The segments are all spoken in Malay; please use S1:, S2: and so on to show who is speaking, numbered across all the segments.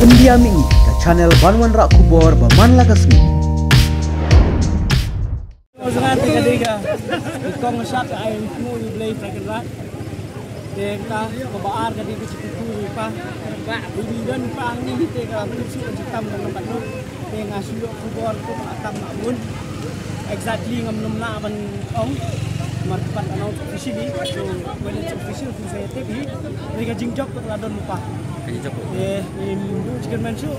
S1: India Mingi ke channel Banwan Rak Kubor Baman Lagasmi.
S2: Jangan tiga-tiga. Ikong masak ay mo i-blade dragon rat. Deka babaar ka dito sa kukuwi pa. Bibigan pa ang nilite ka tutsu ang sitam ng batno. Nga suyo kubor ko atam na mun. Exactly ngam numna man ong marpat announce officially. So when it's official to say TV, mereka jingjok to ladon pa. Ini chicken menshu.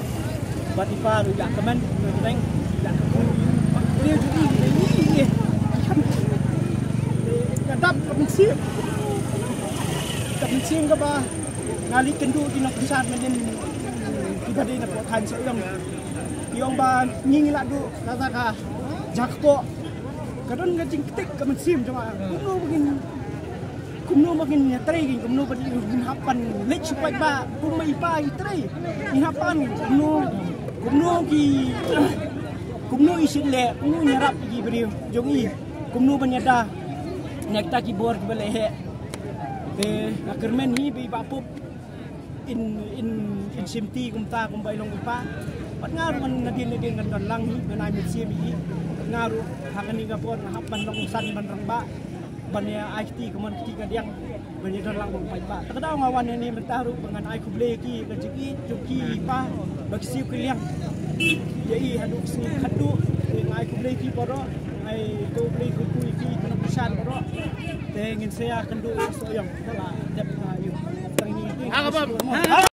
S2: Bati pa ru yak kemen, neng yak kukuwi. Dia jadi ini. Kadap kemencim. Kemencim ke ba? Ngali kendu di nak besar macam tiba di nak buat kan seorang. Yang ba nyingi ladu kata ka jakpo. Kadang ngajing ketik kemencim cuma. Kumno makin nyatri, kumno badi hapan lech supaya ba kumai pa itri. Hapan kumno isin le, kumno nyarap gi beri jongi. Kumno banyada nekta ki bor ki bale he. Kermen hi bi bapup in simti kumta kumbailong ipa. Pat ngaru man nadin kan lang hi ganay mit sibi. Ngaru hakani ka pon hapan long san banrang ba. Banya IT keman ketika dia banya dalang mengpai ba. Takdaw ngawan ni mentaru dengan ai kuble ki kejiki juki pa bagi siu kiliang. Jadi hadu sini hadu dengan ai kuble ki poro ai kuble ku ki kena pesan poro. Tengin saya kendu soyong. Dalah dep ayu. Tengin ini.